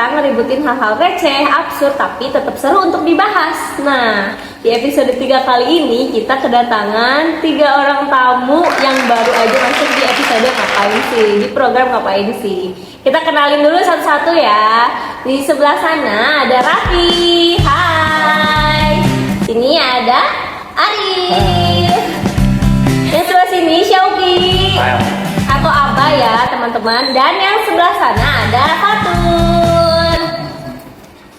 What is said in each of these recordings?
kita ngeributin hal-hal receh, absurd, tapi tetap seru untuk dibahas. Nah, di episode 3 kali ini kita kedatangan 3 orang tamu yang baru aja masuk di episode Ngapain Sih, di program Ngapain Sih. Kita kenalin dulu satu-satu ya. Di sebelah sana ada Raffi. Hai. Sini ada Arif. Yang sebelah sini Syauki. Atau Abah ya teman-teman. Dan yang sebelah sana ada Fatun.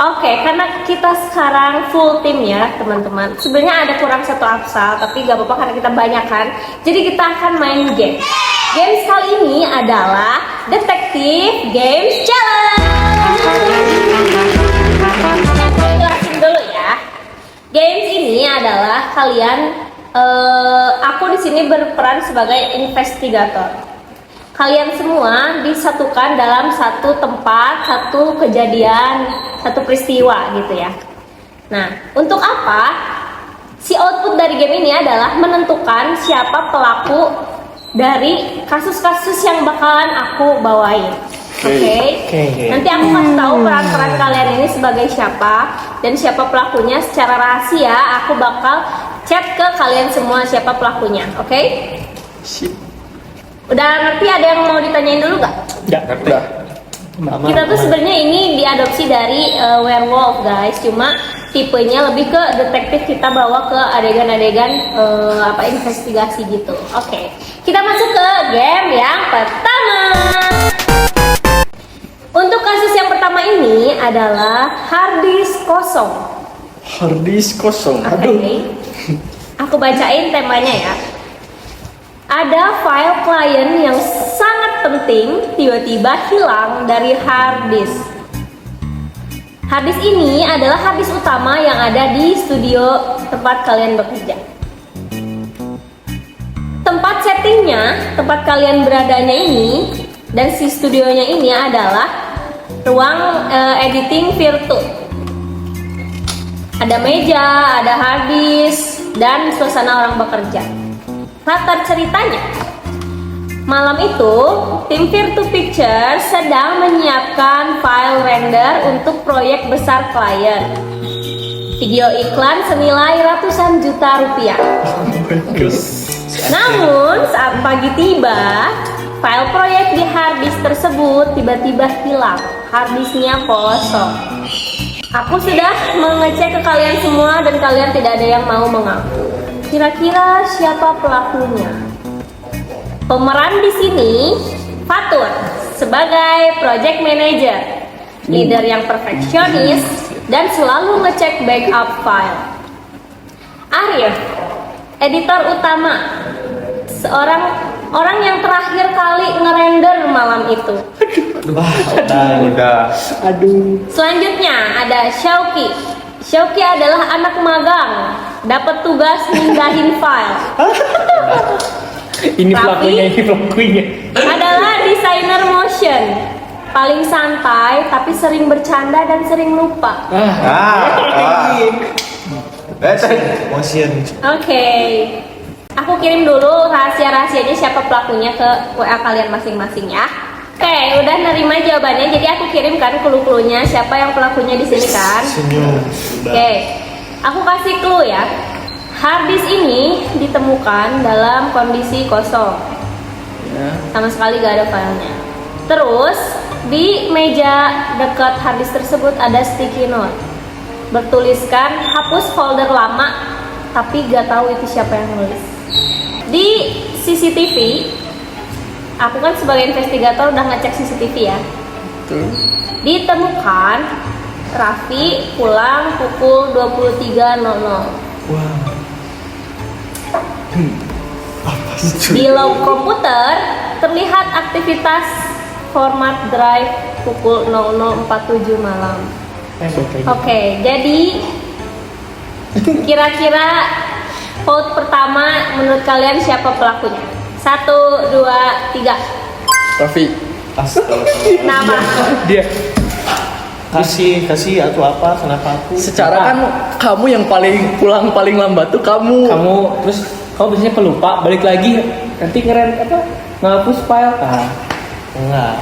Oke, karena kita sekarang full tim ya teman-teman. Sebenarnya ada kurang satu absal, tapi gak apa-apa karena kita banyak kan. Jadi kita akan main game. Games kali ini adalah Detective Games Challenge. Jelasin dulu ya. Games ini adalah kalian, aku di sini berperan sebagai investigator. Kalian semua disatukan dalam satu tempat, satu kejadian, satu peristiwa gitu ya. Nah, untuk apa? Si output dari game ini adalah menentukan siapa pelaku dari kasus-kasus yang bakalan aku bawain. Oke. Nanti aku kasih tahu peran-peran kalian ini sebagai siapa dan siapa pelakunya secara rahasia. Aku bakal chat ke kalian semua siapa pelakunya. Oke? Sip. Udah ngerti? Ada yang mau ditanyain dulu gak? Udah. Kita tuh sebenarnya ini diadopsi dari werewolf guys, cuma tipenya lebih ke detektif, kita bawa ke adegan-adegan investigasi gitu. Oke. Kita masuk ke game yang pertama. Untuk kasus yang pertama ini adalah harddisk kosong. Harddisk kosong. Aduh. Aku bacain temanya ya. Ada file klien yang sangat penting tiba-tiba hilang dari harddisk. Harddisk ini adalah harddisk utama yang ada di studio tempat kalian bekerja. Tempat settingnya, tempat kalian beradanya ini, dan si studionya ini adalah ruang editing virtu. Ada meja, ada harddisk, dan suasana orang bekerja. Latar ceritanya, malam itu tim Virtu Pictures sedang menyiapkan file render untuk proyek besar klien. Video iklan senilai ratusan juta rupiah. Namun saat pagi tiba, file proyek di harddisk tersebut tiba-tiba hilang. Harddisknya kosong. Aku sudah mengecek ke kalian semua dan kalian tidak ada yang mau mengaku. Kira-kira siapa pelakunya? Pemeran di sini Fatun sebagai project manager, leader yang perfeksionis dan selalu ngecek backup file. Arif, editor utama, seorang orang yang terakhir kali ngerender malam itu. Udah. Aduh. Selanjutnya ada Syauki. Syauki adalah anak magang, dapat tugas mindahin file. Ini pelakunya. Adalah desainer motion, paling santai tapi sering bercanda dan sering lupa. Motion. Oke. Aku kirim dulu rahasia-rahasianya siapa pelakunya ke WA kalian masing-masing ya. Oke, udah nerima jawabannya. Jadi aku kirimkan clue-cluenya siapa yang pelakunya di sini kan. Oke. Aku kasih clue ya. Harddisk ini ditemukan dalam kondisi kosong. Sama sekali gak ada filenya. Terus di meja dekat harddisk tersebut ada sticky note. Bertuliskan hapus folder lama, tapi gak tahu itu siapa yang nulis. Di CCTV, aku kan sebagai investigator udah ngecek CCTV ya. Ditemukan Raffi pulang pukul 23.00. Wow. Di log komputer terlihat aktivitas format drive pukul 00.47 malam. Oke, jadi kira-kira vote pertama menurut kalian siapa pelakunya? 1, 2, 3. Raffi. Kenapa? Dia. kasih atau apa, kenapa aku? Secara kan kamu yang pulang paling lambat tuh kamu Terus kamu biasanya pelupa, balik lagi nanti ngehapus file. Enggak.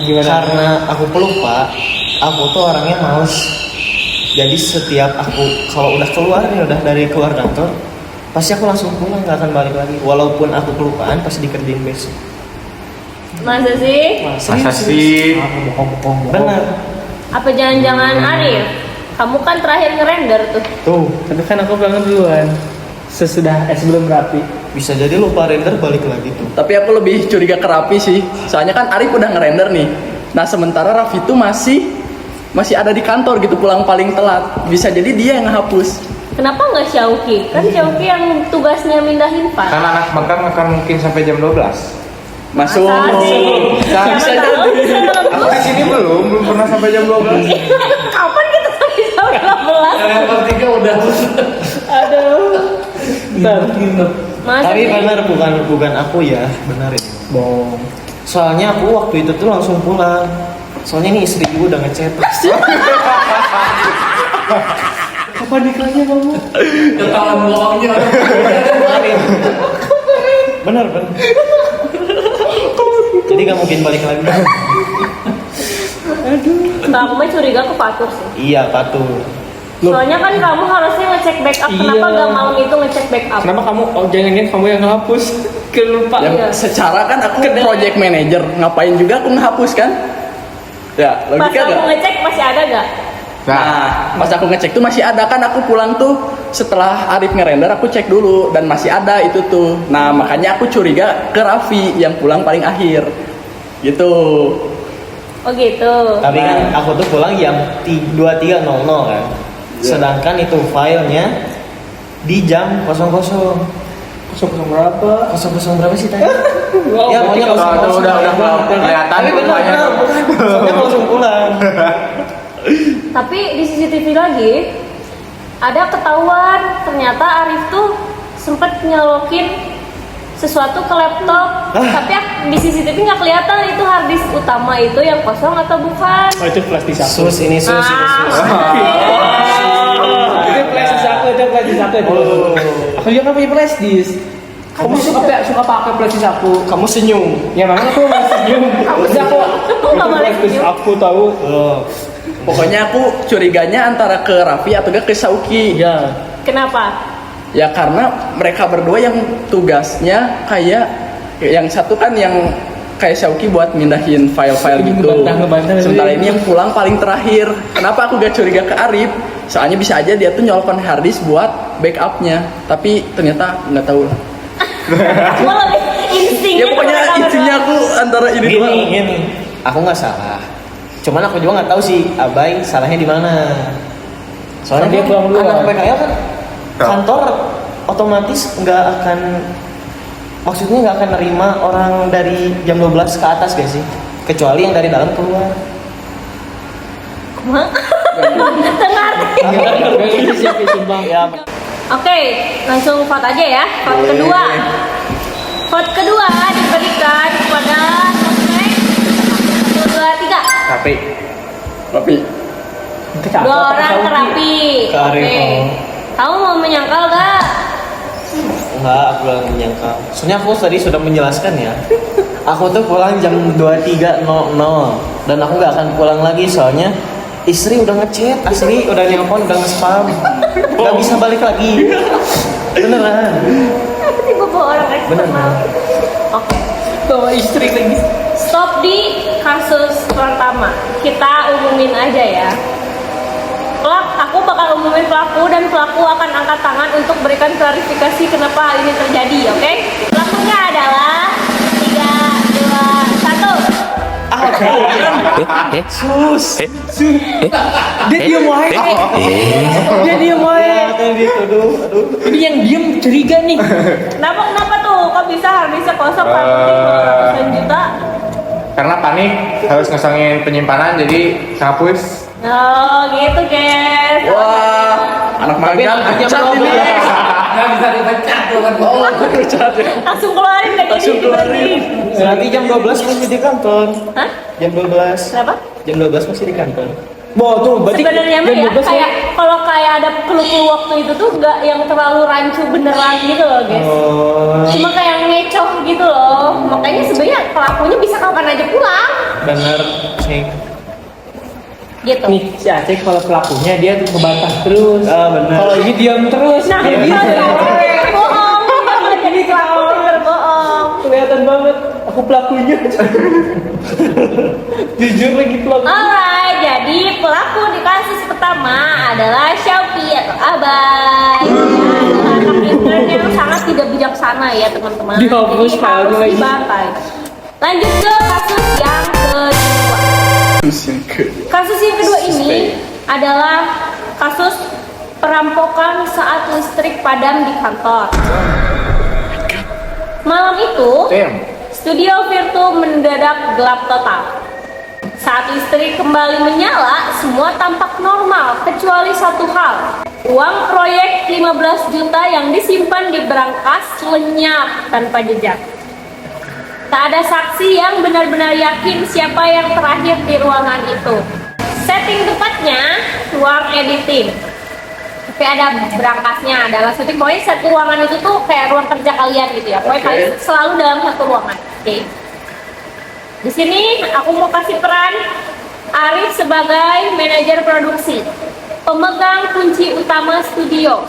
Gimana? Karena aku pelupa, aku tuh orangnya males. Jadi setiap aku kalau udah keluar nih, udah dari keluar kantor, pasti aku langsung pulang, nggak akan balik lagi. Walaupun aku kelupaan, pasti dikerjain besok. Masa sih? Masa sih? Benar. Apa jangan-jangan Arif? Kamu kan terakhir ngerender tuh. Tuh, Tapi kan aku bangun duluan. Sebelum Raffi. bisa jadi lupa render balik lagi tuh. Tapi aku lebih curiga ke Raffi sih. Soalnya kan Arif udah ngerender nih. Nah sementara Raffi itu masih ada di kantor gitu, pulang paling telat. Bisa jadi dia yang ngehapus. Kenapa nggak Syauki? Kan Syauki yang tugasnya mindahin file. Kan anak magang akan mungkin sampai jam 12. Masuk. Masa sih? Siapa Bisa tahu jadi. bisa Aku di sini belum pernah sampai jam 12. Kapan kita sampai jam 12? Yang ketiga udah. Aduh. Bentar. Masa Tapi sih? benar, bukan aku ya, benar ini. Bohong. Soalnya aku waktu itu tuh langsung pulang. Soalnya ini istri juga udah ngechat. Kapan nikahnya kamu? Ketahuan bohongnya. Benar. Jadi gak mungkin balik lagi. Nah, aku mah curiga ke Fatur sih. Iya, patuh. Soalnya kan kamu harusnya ngecek backup. Kenapa Iya. gak malam itu ngecek backup? Kenapa kamu? Oh jangan-jangan kamu yang ngehapus. Kelupa. Iya. Secara kan aku project manager, ngapain juga aku ngehapus kan? Ya, Pas logika kamu gak? ngecek masih ada gak? Nah, pas aku ngecek tuh masih ada kan, aku pulang tuh setelah Arif ngerender aku cek dulu dan masih ada itu tuh. Nah, makanya aku curiga ke Raffi yang pulang paling akhir. Gitu. Oh gitu. Tapi kan aku tuh pulang jam 23.00 kan. Sedangkan itu filenya di jam 00. Kosong berapa? 00 berapa sih tadi? Wow, Ya, pokoknya Udah kelihatan Tapi benar, rupanya. soalnya aku langsung pulang. Tapi di CCTV lagi ada ketahuan ternyata Arif tuh sempet nyolokin sesuatu ke laptop. Tapi di CCTV nggak kelihatan itu harddisk utama itu yang kosong atau bukan. Oh, itu flash disk aku. Sus ini sus. Itu flash disk aku, itu flash disk aku. Oh. Aku juga kan punya flash disk. Kamu suka pakai flash disk aku? Kamu senyum. Ya makanya aku masih senyum. Terus aku nggak boleh flash disk senyum. aku tahu. Oh. Pokoknya aku curiganya antara ke Raffi atau ke Sauki. Ya. Kenapa? Ya karena mereka berdua yang tugasnya kayak yang satu kan yang kayak Syauki buat mindahin file-file gitu. Sementara ini yang pulang paling terakhir. Kenapa aku gak curiga ke Arif? Soalnya bisa aja dia tuh nyolokkan harddisk buat backupnya. Tapi ternyata nggak tahu lah. Gue lebih instingnya. Ya pokoknya ke mereka intinya aku antara ini doang. Gini. Aku nggak salah. Cuman aku juga nggak tahu sih Abai salahnya di mana. Soalnya Dia pulang duluan. anak PKL kan kantor otomatis nggak akan, maksudnya nggak akan nerima orang dari jam 12 ke atas gak sih? Kecuali yang dari dalam keluar. berdua. Dengar. Ya, Oke, langsung vote aja ya. Vote kedua. Vote kedua diberikan kepada Sosmed 1, 2, 3. Tapi 3. 2 orang terapi. Ke Arif, Oke. oh. Kamu mau menyangkal gak? enggak, aku belum menyangka. Soalnya aku tadi sudah menjelaskan ya. Aku tuh pulang jam 23.00 dan aku nggak akan pulang lagi soalnya istri udah ngechat, asli udah nelpon, udah nge-spam. Nggak bisa balik lagi. Beneran. Tiba bawa orang eksternal. Bener. Oke. Bawa istri lagi. Stop di kasus pertama. Kita umumin aja ya. Aku bakal umumin pelaku dan pelaku akan angkat tangan untuk berikan klarifikasi kenapa hal ini terjadi, oke? Pelakunya adalah 3, 2, 1. Sus. Dia diem wae. Dia diem wae. Aduh. Ini yang diem curiga nih. Kenapa tuh? Kok bisa harddisknya kosong? Kan ratusan juta. karena panik harus ngosongin penyimpanan jadi hapus. Oh gitu guys. Wah, anak magang jam pecat ini. 12. Nggak bisa dipecat tuh kan. Oh, pecat ya. Langsung keluarin gak Langsung jadi keluarin. Berarti jam 12 masih di kantor. Hah? Jam 12. Kenapa? Jam 12 masih di kantor. Boh tuh, berarti Sebenarnya mah ya kayak kalau kayak ada clue waktu itu tuh nggak yang terlalu rancu beneran gitu loh guys. Oh, Cuma kayak ngecoh gitu loh. Makanya sebenarnya pelakunya bisa kapan aja pulang. bener sih. Gitu. Nih si Aceh kalau pelakunya dia tuh ngebantah terus. Benar. Kalau ini diam terus. Nah, dia dia diam. bohong, dia jadi pelaku berbohong. Kelihatan banget aku pelakunya. Jujur lagi pelaku. Alright, jadi pelaku di kasus pertama adalah Syauki atau Abai. Ya, adalah anak intern yang sangat tidak bijaksana ya teman-teman. Dihapus Jadi filenya harus lagi. dibantai. Lanjut ke kasus yang kedua. Kasus yang kedua ini adalah kasus perampokan saat listrik padam di kantor. Malam itu, studio Virtu mendadak gelap total. Saat listrik kembali menyala, semua tampak normal kecuali satu hal. Uang proyek 15 juta yang disimpan di berangkas lenyap tanpa jejak. Tak ada saksi yang benar-benar yakin siapa yang terakhir di ruangan itu. Setting tepatnya ruang editing. Tapi ada berangkasnya, adalah syuting. Pokoknya satu ruangan itu tuh kayak ruang kerja kalian gitu ya. Pokoknya kalian selalu dalam satu ruangan. Oke. Di sini aku mau kasih peran Arif sebagai manajer produksi, pemegang kunci utama studio,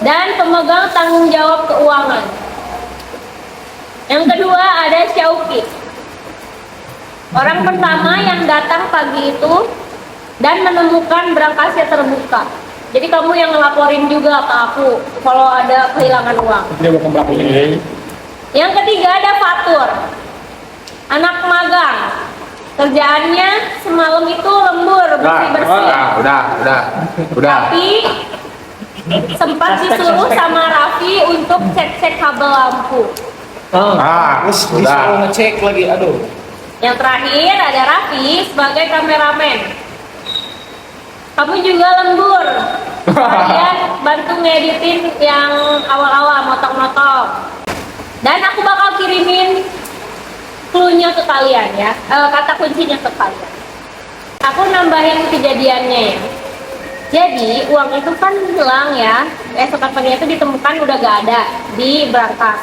dan pemegang tanggung jawab keuangan. Yang kedua ada Syauki, orang pertama yang datang pagi itu dan menemukan berangkasnya terbuka. Jadi kamu yang ngelaporin juga ke aku kalau ada kehilangan uang. Dia bukan pelakunya. Yang ketiga ada Fatur, anak magang. Kerjaannya semalam itu lembur bersih-bersih. Udah. Tapi sempat disuruh sama Raffi untuk cek-cek kabel lampu. Disuruh ngecek lagi, aduh. Yang terakhir ada Raffi sebagai kameramen. Kamu juga lembur. Kalian bantu ngeditin yang awal-awal, motong-motong. Dan aku bakal kirimin clue-nya ke kalian ya, kata kuncinya ke kalian. Aku nambahin kejadiannya ya. Jadi uang itu kan hilang ya, esok paginya itu ditemukan udah gak ada di berangkas.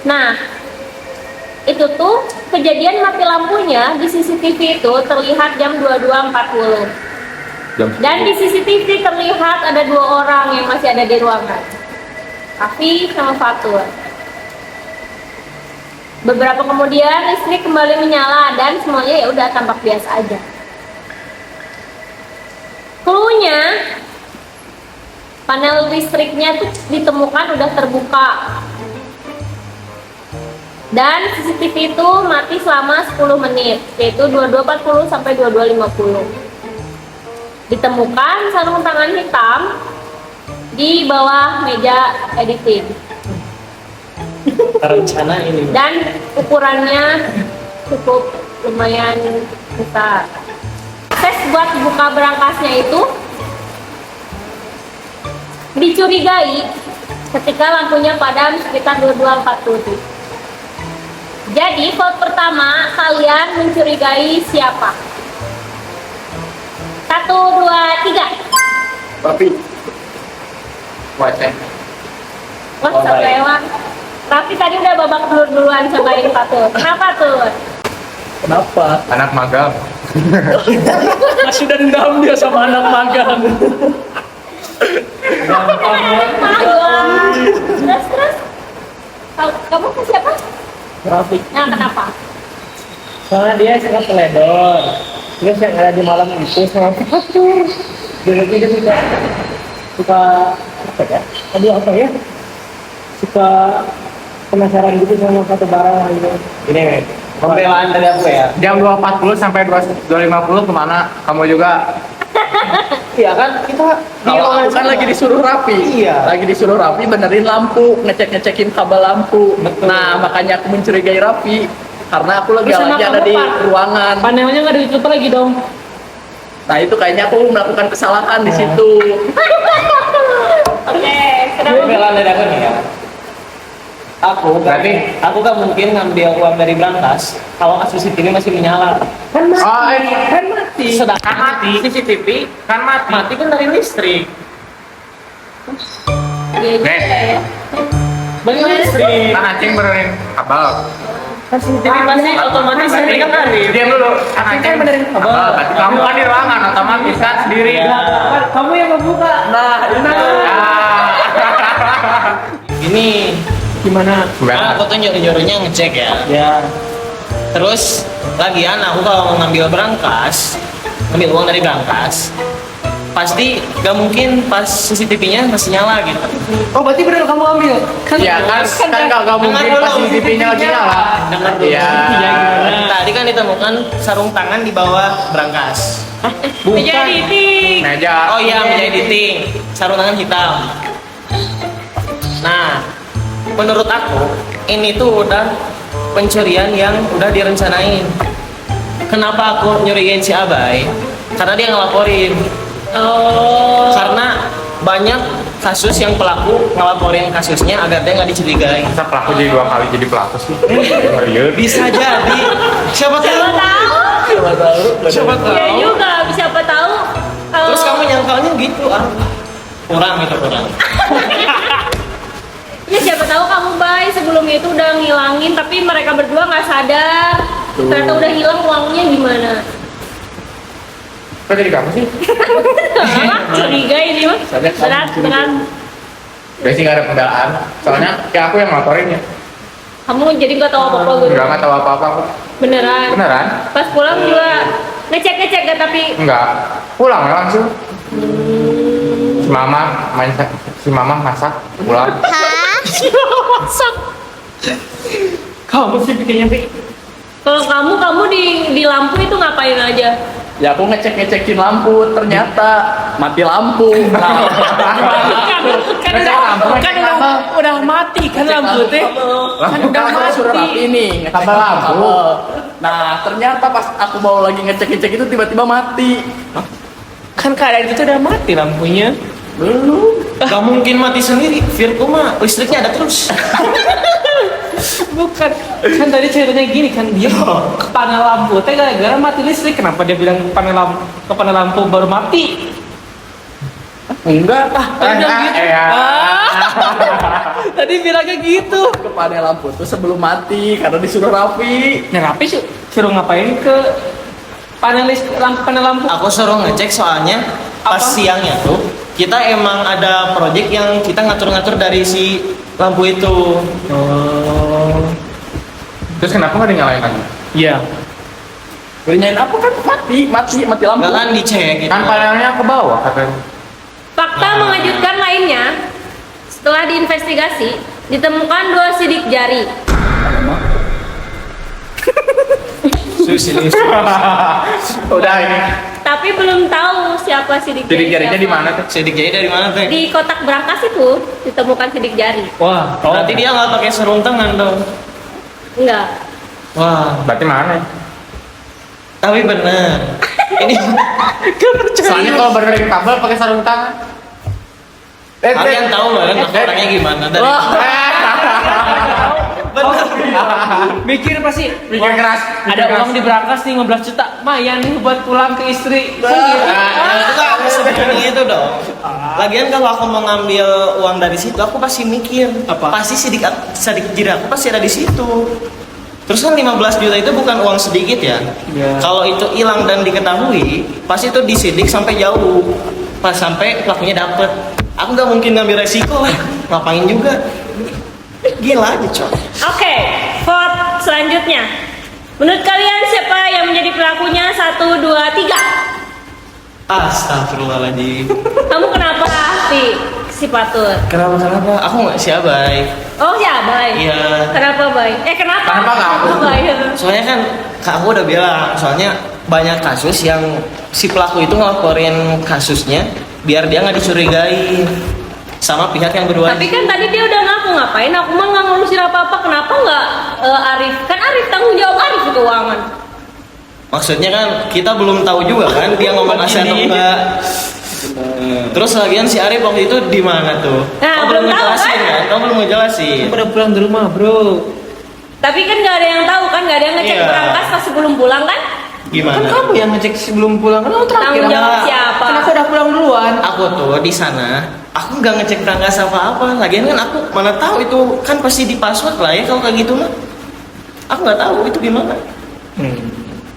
Nah, itu tuh kejadian mati lampunya di CCTV itu terlihat jam 22.40. Dan di CCTV terlihat ada 2 orang yang masih ada di ruangan, Raffi sama Fatur. Beberapa kemudian listrik kembali menyala dan semuanya ya udah tampak biasa aja. Clue-nya, panel listriknya tuh ditemukan udah terbuka. Dan CCTV itu mati selama 10 menit, yaitu 22.40 sampai 22.50. Ditemukan sarung tangan hitam di bawah meja editing. Rencana ini. Dan ukurannya cukup lumayan besar. Tes buat buka berangkasnya itu dicurigai ketika lampunya padam sekitar 22.40. Jadi vote pertama, kalian mencurigai siapa? 1, 2, 3. Tapi Waceng. Wah, sampai lewat. Raffi tadi udah babak duluan sama ini Fatur. Kenapa tuh? Kenapa? Anak magang. Masih dendam dia sama anak magang. Magang. Terus. Kamu ke siapa? Raffi. Nah, kenapa? Soalnya dia suka teledor. Terus yang ada di malam itu sama Fatur. Dia suka apa ya? Tadi apa ya? Suka penasaran gitu sama satu barang gitu. Ini pembelaan dari aku ya. Jam 2.40 sampai 2.50 kemana? Kamu juga? Iya kan kita Kalau aku kan lagi disuruh Raffi. Iya. Lagi disuruh Raffi benerin lampu, ngecek-ngecekin kabel lampu. Betul. Nah, makanya aku mencurigai Raffi karena aku lagi Terus sama ada kamu, di Pak? ruangan. Panelnya nggak ditutup lagi dong. Nah, itu kayaknya aku melakukan kesalahan di situ. Oke, kenapa? pembelaan dari aku nih ya. Berarti- Aku kan mungkin ngambil uang dari berangkas kalau CCTV masih menyala. Kan mati. Oh, Kan mati. Sedangkan mati CCTV kan mati. kan dari listrik. Iya juga ya. Bagi listrik. Kan Aceng benerin kabel. CCTV pasti otomatis sendiri kan Arif. Diam dulu. Arif kan benerin kabel. Berarti kamu kan di ruangan otomatis kan sendiri. Kamu yang ngebuka. Nah, Ini Gimana? kan aku tuh nyuruh-nyuruhnya ngecek ya. Ya. Terus lagian aku kalau mau ngambil berangkas, ngambil uang dari berangkas, pasti gak mungkin pas CCTV-nya masih nyala gitu. Oh, berarti bener kamu ambil? Iya kan gak mungkin Dengar pas dulu, CCTV-nya lagi nyala. Dengar dulu. Iya. Tadi kan ditemukan sarung tangan di bawah berangkas. Meja editing. Meja. Oh iya, meja editing, sarung tangan hitam. Nah, menurut aku ini tuh udah pencurian yang udah direncanain. Kenapa aku nyurigain si Abai? Karena dia ngelaporin. Oh. Karena banyak kasus yang pelaku ngelaporin kasusnya agar dia nggak dicurigai. Masa pelaku jadi 2 kali jadi pelaku sih? Iya. Bisa jadi. Siapa Siapa tahu? tahu? Siapa tahu? Iya juga, siapa tahu. Terus kamu nyangkalnya gitu ah? Kurang gitu kurang. Ya siapa tahu kamu Bay sebelumnya itu udah ngilangin tapi mereka berdua nggak sadar. Ternyata udah hilang uangnya gimana? Kok jadi kamu sih? Curiga ini mah. Berat. Udah sih gak ada pembelaan. Soalnya kayak aku yang ngelaporin ya. Kamu jadi nggak tahu apa-apa gitu. Enggak tahu apa-apa aku. Beneran. Beneran? Pas pulang juga ngecek gak tapi Enggak. Pulang ya langsung. Si mama masak pulang. Kamu sih bikinnya Pi. kalau kamu di lampu itu ngapain aja? ya aku ngecekin lampu, ternyata mati lampu. Nah, udah mati kan lampu teh. kan udah suruh rapi nih, ngecek Tambah lampu. Nah, ternyata pas aku mau lagi ngecek itu tiba-tiba mati. Kan keadaan itu udah mati lampunya. Belum. Gak mungkin mati sendiri. Virgo mah listriknya ada terus. Bukan, kan tadi ceritanya gini kan dia ke panel lampu teh gara-gara mati listrik. Kenapa dia bilang ke panel lampu baru mati? Enggak. Tadi bilang gitu. ya. Tadi bilangnya gitu. Ke panel lampu tuh sebelum mati karena disuruh rapi. Nah, Rapi sih suruh ngapain ke panel lampu? Aku suruh ngecek soalnya pas Apa? siangnya tuh kita emang ada project yang kita ngatur-ngatur dari si lampu itu. Oh, Terus kenapa nggak dinyalain lagi? iya. Nanyain apa kan mati lampu. Enggak kan dicek gitu. Kan panelnya ke bawah katanya. Fakta mengejutkan lainnya, setelah diinvestigasi, ditemukan 2 sidik jari. Udah ini. Tapi belum tahu siapa sidik jari. Jadi jarinya siapa. di mana tuh? Sidik jari dari mana teh? Di kotak berangkas itu ditemukan sidik jari. Wah, Berarti dia nggak pakai sarung tangan dong. Enggak. Wah, Berarti mana? tapi bener. Ini Soalnya kalau benerin kabel pakai sarung tangan. kalian tahu nggak kan aku orangnya gimana dari bener. mikir pasti. Mikir keras. Ada uang di berangkas nih 15 juta, mayan nih buat pulang ke istri. Kan gitu. Itu kan sebenarnya itu dong. Lagian kalau aku mau ngambil uang dari situ, aku pasti mikir pasti sidik jari aku pasti ada di situ. Terus kan 15 juta itu bukan uang sedikit ya. Iya. Kalau itu hilang dan diketahui, pasti itu disidik sampai jauh. Pas sampai pelakunya dapet. Aku nggak mungkin ngambil resiko lah. Ngapain juga? Gila aja coy. Oke, vote selanjutnya. Menurut kalian siapa yang menjadi pelakunya? 1, 2, 3. Astagfirullahaladzim. Kamu kenapa si Patur? Kenapa? Aku nggak siapa. Oh ya, Bay. Iya. Kenapa, Bay? Kenapa? Kenapa nggak aku? Bay? Soalnya kan Kak aku udah bilang, soalnya banyak kasus yang si pelaku itu ngelaporin kasusnya biar dia nggak dicurigai sama pihak yang berwajib. Tapi kan tadi dia udah ngaku ngapain? Aku mah nggak ngurusin apa-apa. Kenapa nggak Arif? Kan Arif tanggung jawab Arif di keuangan. Maksudnya kan kita belum tahu juga kan dia ngomong asli atau enggak. Terus lagian si Arif waktu itu di mana tuh? Nah, Kamu belum tahu, ngejelasin kan? kan? Kamu belum ngejelasin. Udah pulang di rumah, Bro. Tapi kan nggak ada yang tahu kan? Nggak ada yang ngecek Iya. berangkas pas sebelum pulang kan? Gimana? Kan kamu yang ngecek sebelum pulang, kan kamu terakhir. Tanggung jawab Enggak. siapa? Kan aku udah pulang duluan. Aku tuh di sana, aku nggak ngecek berangkas apa-apa. Lagian kan aku mana tahu itu kan pasti di password lah ya kalau kayak gitu mah. Aku nggak tahu itu gimana.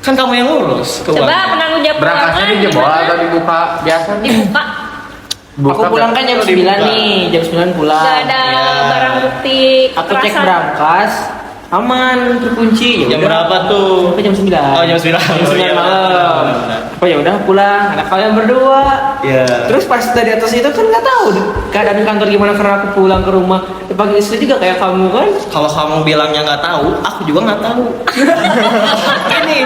Kan kamu yang ngurus Coba keuangan. penanggung jawab Berangkasnya keuangan dijebol gimana? atau dibuka biasa? Dibuka. Aku pulang kan jam 9 nih, jam 9 pulang. Gak ada Ya. barang bukti Aku cek kekerasan. berangkas, aman, terkunci. Jam udah. berapa tuh? Sampai jam 9. Oh, jam 9. Jam 9 Oh, iya, malam. benar. Oh ya udah pulang, anak kalian berdua. Iya. Terus pas dari atas itu kan nggak tahu keadaan kantor gimana karena aku pulang ke rumah. Dipanggil istri juga kayak kamu kan. Kalau kamu bilangnya nggak tahu, aku juga nggak tahu. Ini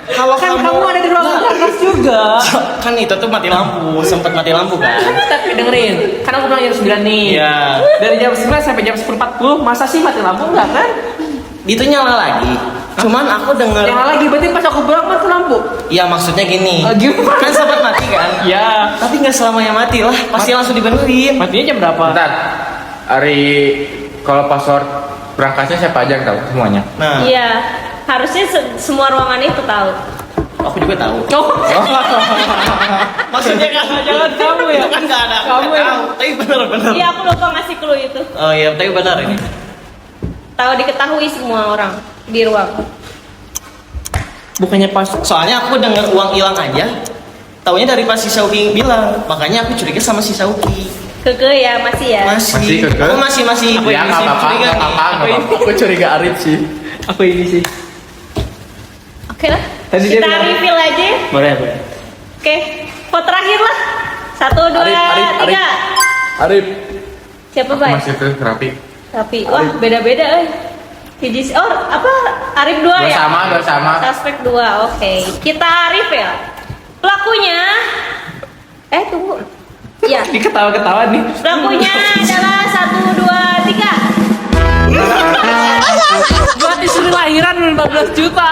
kalau Kan kamu ada di ruangan atas juga. kan itu tuh mati lampu, sempat mati lampu kan? Tapi dengerin, karena aku pulang jam 9 nih. Iya. Dari jam 9 sampai jam 10.40, masa sih mati lampu enggak kan? Itu nyala lagi. Cuman aku denger. Yang lagi berarti pas aku pulang mati lampu. Iya maksudnya gini. Oh, gimana? Kan sempat mati kan? Ya. Tapi nggak selamanya mati lah. Pasti langsung dibenerin. Matinya jam berapa? Bentar. Hari kalau password berangkasnya siapa aja yang tahu semuanya? Nah, Iya, harusnya semua ruangan itu tahu. aku juga tahu. Oh. Maksudnya kan Jangan kamu ya. Itu kan nggak ada. aku Kamu nggak ya. tahu. Tapi bener-bener. Iya, aku lupa ngasih clue itu. Oh iya, tapi benar ini. Tahu diketahui semua orang di ruang. Bukannya pas Soalnya aku denger uang hilang aja. Taunya dari pas si Sauki bilang. Makanya aku curiga sama si Sauki. Keke ya, masih ya. Masih kekeh? Aku masih Apa ya, nggak apa-apa, curiga nggak nih. apa-apa, nggak apa-apa. Aku curiga Arif sih. aku ini sih. Oke lah. Tadi dia Kita bilang- reveal aja. Ya. Boleh, boleh. Oke, vote terakhir lah. 1, 2, Arif, 3. Arif. Siapa Aku Bay? masih ke terapi. Tapi wah beda-beda Hiji oh apa Arif 2 Dua ya? sama. Suspek 2. Oke. Kita Arif ya. Pelakunya tunggu. Ya. Ini ketawa-ketawa nih. Pelakunya adalah 1, 2, 3. Buat istri lahiran 15 juta.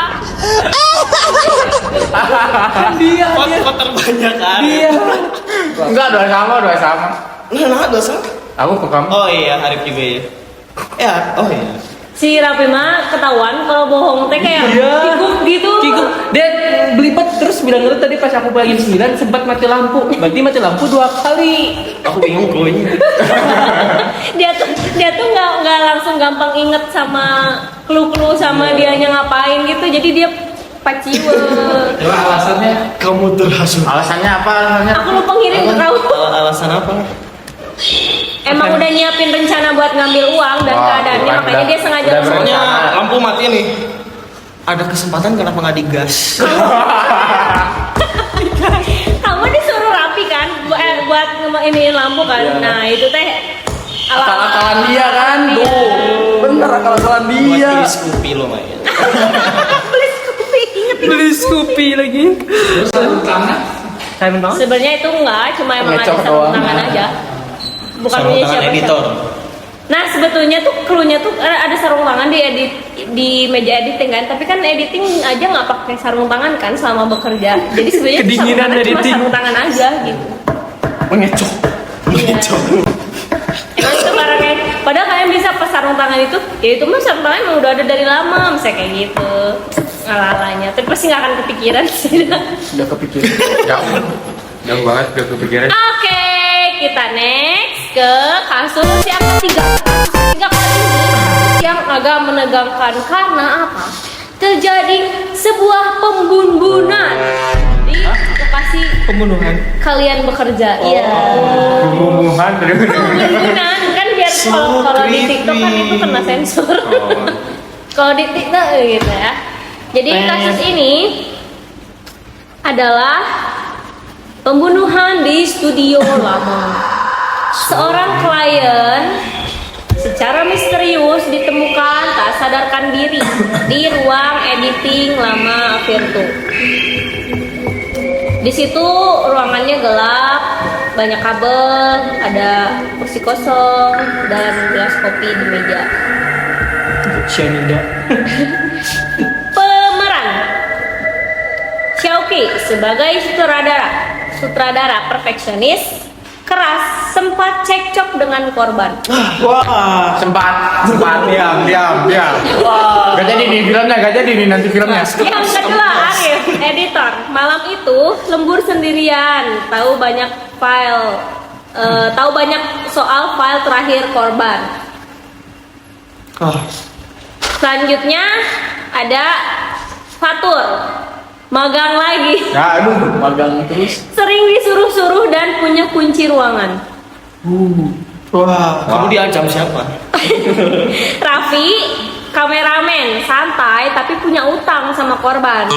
Kan dia. Pot terbanyak kan? Dia. Enggak, dua sama. Nah, dosa. Aku ke kamu. Oh iya, Arif juga ya. Ya, oh iya. Si Rapi mah ketahuan kalau bohong teh kayak kikuk gitu. Kikuk. Dia belibet terus bilang dulu tadi pas aku pulang jam 9 sempat mati lampu. Berarti mati lampu 2 kali. Aku bingung gue. dia tuh nggak langsung gampang inget sama clue sama dianya ngapain gitu. Jadi dia paciwe. Coba alasannya. Kamu terhasut. Alasannya apa? Alasannya? Aku lupa ngirim ke kau. Alasan apa? Emang udah nyiapin rencana buat ngambil uang dan Wah, keadaannya udah- makanya dia sengaja udah langsung. Soalnya lampu mati nih. Ada kesempatan kenapa nggak digas? Kamu disuruh rapi kan buat iniin lampu kan. Nah itu teh Akal-akalan dia kan. Iya. Tuh. Bener akal-akalan Buat dia. beli Scoopy lo Maya. Beli Scoopy, inget Beli Scoopy lagi. Saya banget. sebenarnya itu enggak, cuma emang ada Ngecok sarung doang. tangan aja. Bukan Sarung punya tangan siapa editor. Nah sebetulnya tuh clue-nya tuh ada sarung tangan di meja editing kan, tapi kan editing aja nggak pakai sarung tangan kan selama bekerja. Jadi sebenarnya tuh sarung Kedinginan tangan cuma editing. sarung tangan aja gitu. Mengecok. Iya. Emang itu barangnya. Padahal kalian bisa pas sarung tangan itu, ya itu mah sarung tangan emang udah ada dari lama, misalnya kayak gitu. Ngalalanya, tapi pasti nggak akan kepikiran sih. Udah kepikiran. Jauh banget gak kepikiran. Oke, kita next ke kasus yang ketiga. Kasus ketiga kali ini kasus yang agak menegangkan karena apa? Terjadi sebuah pembunuhan di lokasi Pembunuhan. kalian bekerja. Iya. Pembunuhan Pembunuhan kan biar kalau di TikTok kan itu kena sensor. Kalau di TikTok gitu ya. Jadi kasus ini adalah pembunuhan di studio lama. Seorang klien secara misterius ditemukan tak sadarkan diri di ruang editing lama Virtu. Di situ ruangannya gelap, banyak kabel, ada kursi kosong dan gelas kopi di meja. Cyanida. Pemeran Xiaoqi sebagai sutradara perfeksionis, keras, sempat cekcok dengan korban. Wah. Sempat diam. Wah. Gak jadi nih filmnya, gak jadi nih nanti filmnya. Yang kedua, Arif, editor. Malam itu lembur sendirian, tahu banyak soal file terakhir korban. Oh. Selanjutnya ada Fatur, magang lagi. Ya, aduh. Magang terus. Sering disuruh-suruh dan punya kunci ruangan. Wah, kamu diancam siapa? Raffi, kameramen, santai tapi punya utang sama korban.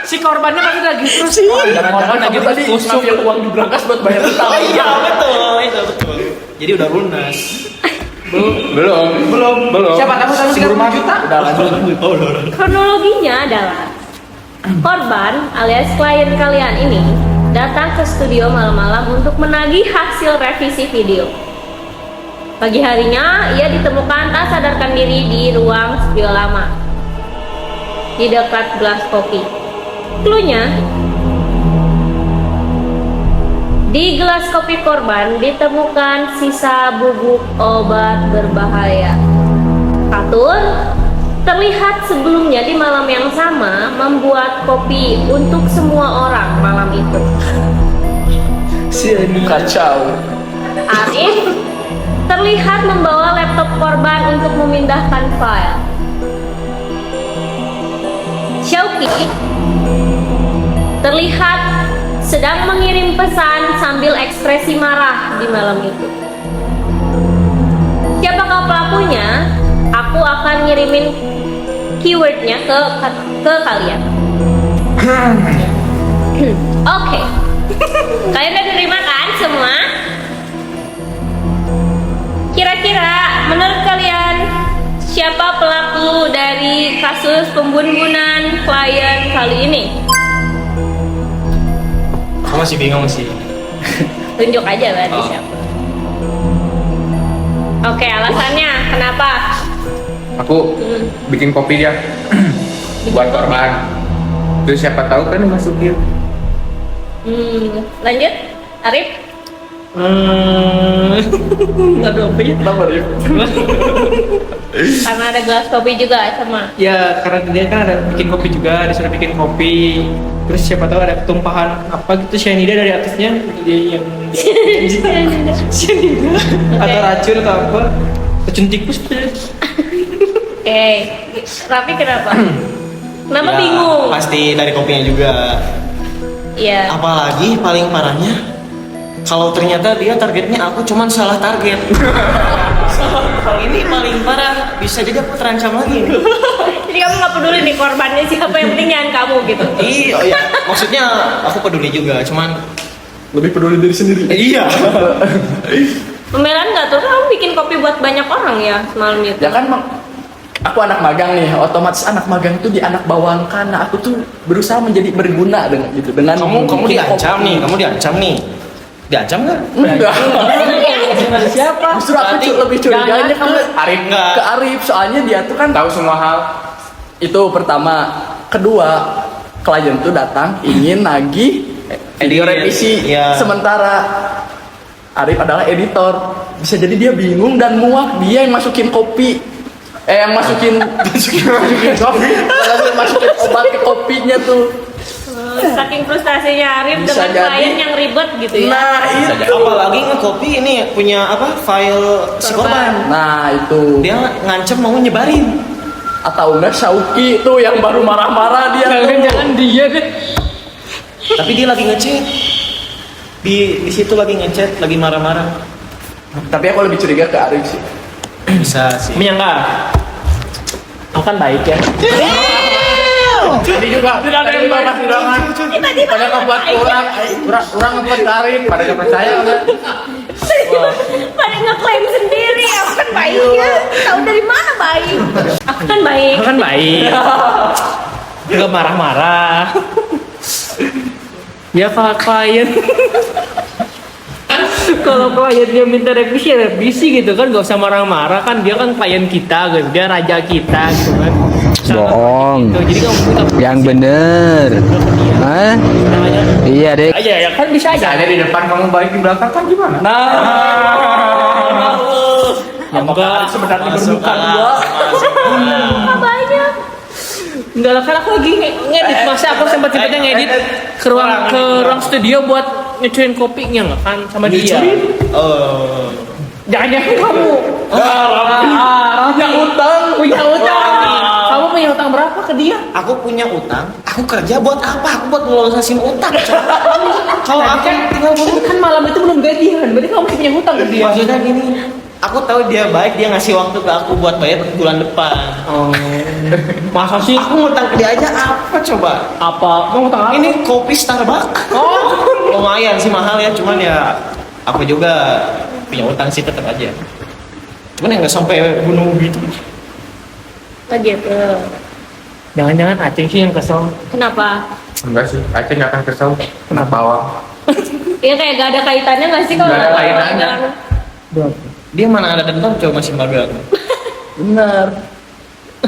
Si korbannya pasti lagi terus. Jangan-jangan lagi tadi ngambil uang di berangkas buat bayar utang. Iya betul, itu betul. Jadi udah lunas. Belum. Siapa tahu sama 30 juta? Udah lanjut. Kronologinya adalah korban alias klien kalian ini datang ke studio malam-malam untuk menagih hasil revisi video. Pagi harinya, ia ditemukan tak sadarkan diri di ruang studio lama di dekat gelas kopi. Cluenya, di gelas kopi korban ditemukan sisa bubuk obat berbahaya. Fatur terlihat sebelumnya di malam yang sama membuat kopi untuk semua orang malam itu. Kacau. Arif terlihat membawa laptop korban untuk memindahkan file. Syauki terlihat sedang mengirim pesan sambil ekspresi marah di malam itu. Siapakah pelakunya? Aku akan ngirimin keywordnya ke kalian. Oke. Kalian udah terima kan semua? Kira-kira menurut kalian siapa pelaku dari kasus pembunuhan klien kali ini? Aku masih bingung sih. Tunjuk aja berarti siapa. Oke, alasannya kenapa? Aku bikin kopi dia buat korban. Terus siapa tahu kan dimasukin. Lanjut, Arif. Nggak ada apa ya? Kenapa Rif? Karena ada gelas kopi juga sama. Ya karena dia kan ada bikin kopi juga, disuruh bikin kopi. Terus siapa tahu ada tumpahan apa gitu cyanida dari atasnya, dia yang cyanida atau racun atau apa, racun tikus. Oke, Raffi kenapa? Kenapa Ya, bingung? Pasti dari kopinya juga. Iya. Apalagi paling parahnya, kalau ternyata dia targetnya aku cuman salah target. Kalau ini paling parah, bisa jadi aku terancam lagi. Jadi kamu nggak peduli nih korbannya siapa, yang penting jangan kamu gitu. Iya, maksudnya aku peduli juga, cuman Lebih peduli diri sendiri. iya. Pembelaan nggak tuh, kamu bikin kopi buat banyak orang ya semalam itu? Ya kan aku anak magang nih, otomatis anak magang itu di anak bawangkan. Nah, aku tuh berusaha menjadi berguna dengan gitu, dengan Kamu bikin diancam kopi. nih, kamu diancam nih. Diancam nggak? Enggak. Siapa? Justru aku Berarti lebih curiganya ke jangan Arif, enggak. ke Arif, soalnya dia tuh kan Tahu semua hal. itu pertama. Kedua, klien tuh datang ingin nagih video revisi. Iya. Sementara Arif adalah editor. Bisa jadi dia bingung dan muak, dia yang masukin kopi. Yang masukin kopi. Masukin obat ke kopinya tuh. Saking frustasinya Arif Bisa dengan jadi. klien yang ribet gitu ya. Nah, itu. Apalagi nge-copy ini punya apa? File si korban. Nah, itu. Dia ngancem mau nyebarin. Atau enggak Syauki tuh yang baru marah-marah dia tuh. Jangan dia deh. Tapi dia lagi ngechat. Di situ lagi ngechat, lagi marah-marah. Tapi aku lebih curiga ke Arif sih. Bisa sih. Menyangka. Akan baik ya. Jadi juga tadi juga pas undangan pada ngebuat kurang ngebuat Karin pada nggak percaya udah. Pada ngeklaim sendiri, aku kan baiknya. Tahu dari mana baik? Aku kan baik. Akan baik. Enggak marah-marah. Ya kalau klien kalau kliennya minta revisi ya revisi gitu kan, gak usah marah-marah kan, dia kan klien kita gitu, dia raja kita gitu kan. Bohong. Gitu. Jadi kamu minta Yang bener. Hah? namanya. Iya deh. Aja ya kan bisa aja. Ada di depan kamu balik di belakang kan gimana? Nah, Enggak. sebenarnya Masuk berbuka akal. dua. Apa banyak? Enggak lah, kan aku lagi ngedit, masa aku sempat-sempatnya ngedit ke ruang studio buat nyecuin kopinya nggak kan sama dia. Oh. Jangan-jangan kamu Punya utang. punya utang. Kamu punya utang berapa ke dia? Aku punya utang, aku kerja buat apa? Aku buat ngelunasin utang. Kalau aku tinggal Kan malam itu belum gajian, berarti kamu masih punya hutang ke dia. maksudnya gini, aku tahu dia baik, dia ngasih waktu ke aku buat bayar bulan depan. Oh. Masa sih? Aku ngutang ke dia aja apa coba? Apa? Mau utang apa? Ini kopi Starbucks. Oh. Lumayan sih mahal ya, cuman ya aku juga punya utang sih tetap aja. Cuman ya nggak sampai bunuh gitu. Oh gitu. Jangan-jangan Aceh sih yang kesel. Kenapa? Enggak sih, Aceh nggak akan kesel. Anak bawang. Iya kayak gak ada kaitannya nggak sih kalau Nggak ada kaitannya. Dia mana ada dendam coba masih magang. Bener.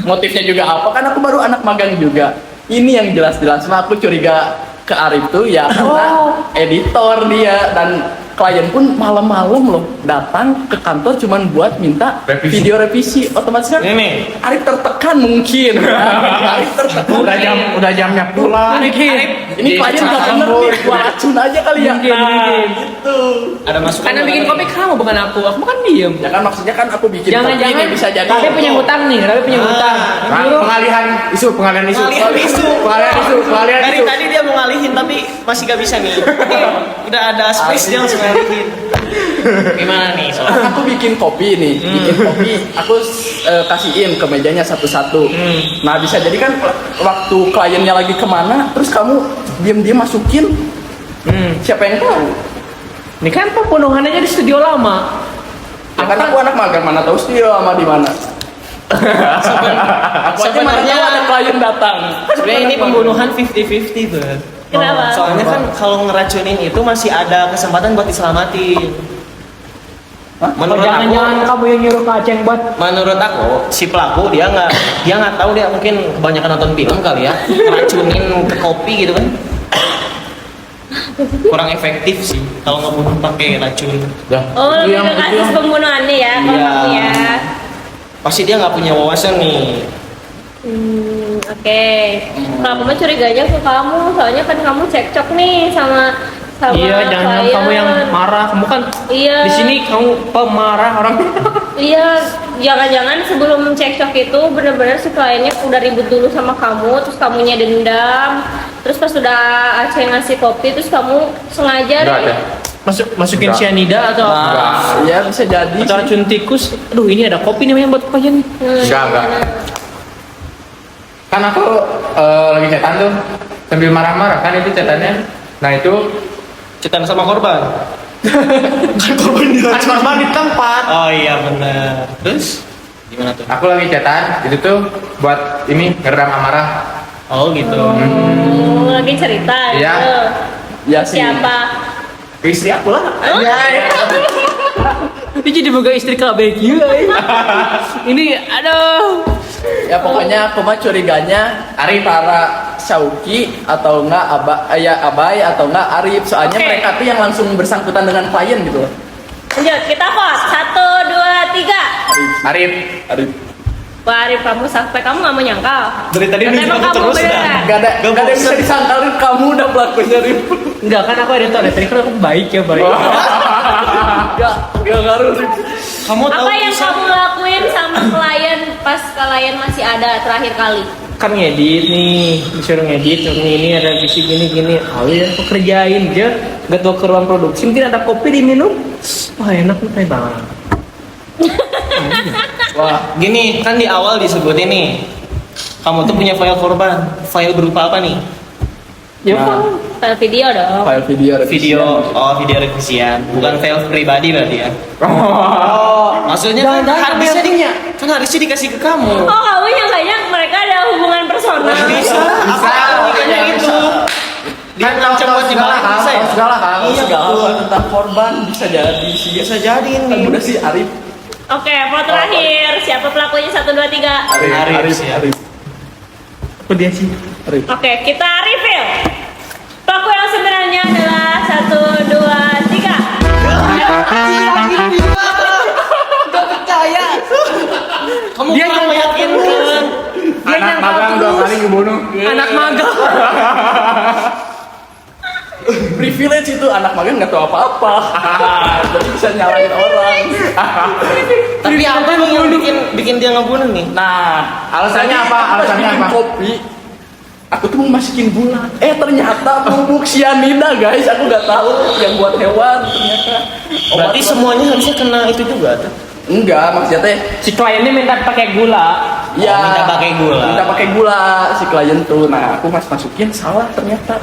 Motifnya juga apa? Kan aku baru anak magang juga. Ini yang jelas-jelas mah aku curiga ke Arif tuh ya karena editor dia dan klien pun malam-malam loh datang ke kantor cuman buat minta Revisi. video revisi. Otomatis kan Ini nih. Arif tertekan mungkin. Arif tertekan. Udah jamnya pulang. Ini klien nggak bener nih, gua racun aja kali ya. Gitu. Ada masukan. Karena bikin kopi kamu bukan aku kan diem. Ya kan maksudnya kan aku bikin kopi Jangan-jangan ini bisa jadi. Rabe punya hutang nih, Rabe punya hutang. Nyuruh. Pengalihan isu. Pengalihan isu. Pengalihan Dari isu. tadi dia mau ngalihin tapi masih gak bisa nih. Udah ada space dia langsung ngalihin. Gimana nih soal? Aku bikin kopi nih, bikin kopi, aku kasihin ke mejanya satu-satu. Nah bisa jadi kan waktu kliennya lagi kemana, terus kamu diam-diam masukin, siapa yang tahu? Ini kan pembunuhan aja di studio lama. Ya kan aku anak magang, mana tahu studio sama di mana. Aku aja mana tahu ada klien datang. Sebenarnya ini pembunuhan 50-50 tuh. Kenapa? Soalnya kan kalau ngeracunin itu masih ada kesempatan buat diselamatin. Menurut aku, Jangan-jangan kamu yang nyuruh ke Aceh buat menurut aku si pelaku dia nggak tahu, dia mungkin kebanyakan nonton film kali ya, ngeracunin ke kopi gitu kan. Kurang efektif sih kalau ngebunuh pakai racun. Oh lebih ke kasus pembunuhannya ya kalau Iya. kamu ya. Pasti dia nggak punya wawasan nih. Oke. Kalau aku mah curiganya ke kamu, soalnya kan kamu cekcok nih sama iya, jangan-jangan klien. kamu yang marah. Kamu kan Iya. di sini kamu pemarah orang. Iya, jangan-jangan sebelum cekcok itu benar-benar si kliennya udah ribut dulu sama kamu, terus kamunya dendam, terus pas sudah Aceh ngasih kopi, terus kamu sengaja Enggak ada. Masukin Enggak. cyanida atau Nah, ya bisa jadi. atau racun tikus. Aduh, ini ada kopi nih yang buat klien. Enggak. Kan aku lagi chatan tuh sambil marah-marah kan itu chatannya. Nah itu Cetan sama korban. Kan korban di tempat. Oh iya benar. Terus gimana tuh? aku lagi chatan itu tuh buat ini ngeredam amarah. Oh gitu. lagi cerita Iya. gitu. Ya sih. Siapa? Istri aku lah. Ini jadi boga istri KBQ. Ini aduh. Ya pokoknya aku mah curiganya Arif para Syauki atau enggak Abai atau enggak Arif, soalnya Oke. mereka tuh yang langsung bersangkutan dengan klien gitu loh. Lanjut, kita vote 1, 2, 3. Arif. Arif. Wah, Arif, kamu sampai kamu nggak menyangkal. Dari tadi Karena nih emang aku kamu terus dah. beneran. Gak ada yang bisa disangkal, Rif. Kamu udah pelakunya Rif. Enggak kan aku ada tadi kan aku baik ya baik. Gak ngaruh Rif. Kamu tahu Apa yang bisa? kamu lakuin sama klien pas klien masih ada terakhir kali? Kan ngedit nih, disuruh ngedit, ini ada visi gini. Oh iya, aku kerjain dia. Gak tau ke ruang produksi, mungkin ada kopi diminum. Wah enak nih kayak banget. Wah, gini kan di awal disebutin nih. Kamu tuh punya file korban. File berupa apa nih? Ya Nah. Pak. File video dong. File video Video, video revisian, bukan file pribadi berarti ya. Maksudnya kan Jangan-jangan harusnya kamu yang kan harusnya dikasih ke kamu. Oh, kamu nyangkanya mereka ada hubungan personal. Bisa, apa logikanya gitu? Dia ngancam buat dibalik bisa ya? segala hal Iya, segala betul. hal tentang korban bisa jadi sih. Bisa jadi Kan nih. udah sih Arif. Oke, vote terakhir. Siapa pelakunya? 1, 2, 3. Arif sih. Arif. Apa dia sih? Arif. Oke, kita reveal. Pelaku yang sebenarnya adalah 1, 2, 3. Kamu Dia kurang yang meyakinkan. Anak magang 2 kali ngebunuh. Anak magang. privilege itu, anak magang nggak tahu apa-apa. Jadi bisa nyalain orang. Tapi apa nih yang bikin dia ngebunuh nih? Nah, Alasannya apa? Alasannya bikin apa? kopi. Aku tuh mau masukin gula. Ternyata bubuk sianida guys. Aku nggak tahu yang buat hewan ternyata. Berarti semuanya harusnya kena itu juga tuh. Enggak, maksudnya teh. Si kliennya minta pakai gula. Ya, minta pakai gula. Minta pakai gula si klien tuh. Nah, aku masukin salah ternyata.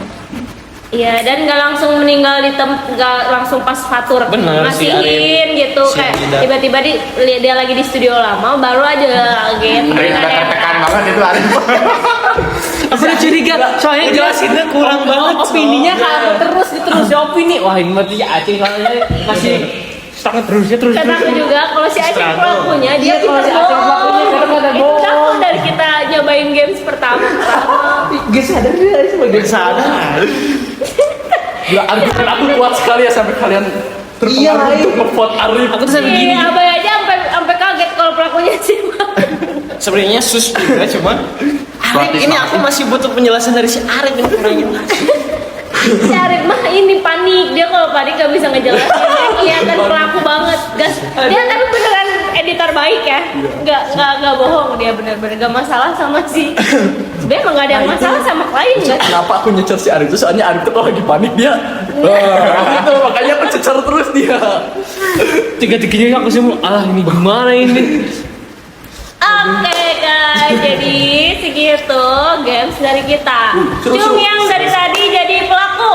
Iya, dan nggak langsung meninggal nggak langsung pas fatur Bener, si ngasihin gitu, si kayak Arif. tiba-tiba dia lagi di studio lama baru aja gitu. Arif udah tertekan banget itu Arif. Aku udah curiga, soalnya Jelasinnya kurang banget. opininya ke aku terus si opini. Wah ini berarti Aceh soalnya masih sangat terusnya terus. Karena aku juga kalau si Aceh Struggle. pelakunya dia Iya, kalau si pintar Aceh pelakunya bohong. kadang-kadang Itu bohong. aku dari kita nyobain games pertama. Gak sadar dia sebagai Sadar. Gila, argumen aku kuat sekali ya sampai kalian terpengaruh untuk ngevote Arif. Aku tuh sampai gini. Iya, Abang aja sampai kaget kalau pelakunya sih. Sebenarnya sus juga cuma Arif ini aku masih butuh penjelasan dari si Arif ini kurang jelas. Si Arif mah ini panik, dia kalau panik gak bisa ngejelasin. Dia kelihatan pelaku banget. Gas. Dia tapi beneran editor baik ya. Gak bohong, dia bener-bener gak masalah sama si. Sebenarnya emang gak ada yang masalah sama klien guys. Kenapa aku nyecer si Arif itu? Soalnya Arif tuh kalau lagi panik dia gitu, makanya aku cecer terus dia. Tiga-tiganya aku semua, ini gimana ini? Oke guys, jadi segitu games dari kita. seru, Cung seru. yang dari tadi jadi pelaku.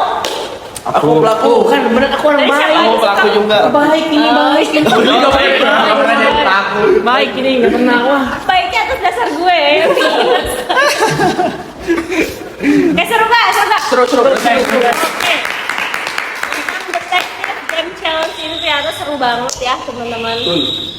Aku pelaku. Kan bener aku orang Dari siapa? baik. Kamu pelaku juga. Baik ini baik. Juga baik. Nggak pernah jadi pelaku. Baik ini nggak pernah wah. Baiknya atas dasar gue. Seru gak? Seru. Oke. Tentang detektif game challenge ini ternyata seru banget ya teman-teman.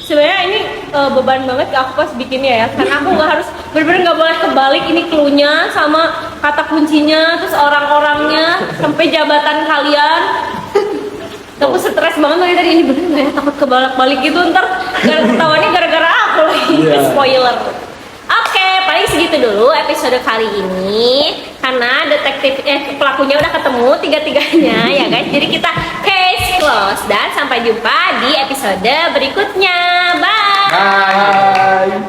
Sebenarnya ini beban banget ke aku pas bikinnya ya, karena aku nggak harus bener-bener nggak boleh kebalik ini cluenya sama kata kuncinya, terus orang-orangnya sampai jabatan kalian. Aku stres banget tadi ini bener nggak ya, takut kebalik-balik gitu ntar ketahuannya gara-gara aku lagi spoiler. Oke, paling segitu dulu episode kali ini karena pelakunya udah ketemu tiga-tiganya ya guys. Jadi kita case close dan sampai jumpa di episode berikutnya. Bye. Bye. Bye.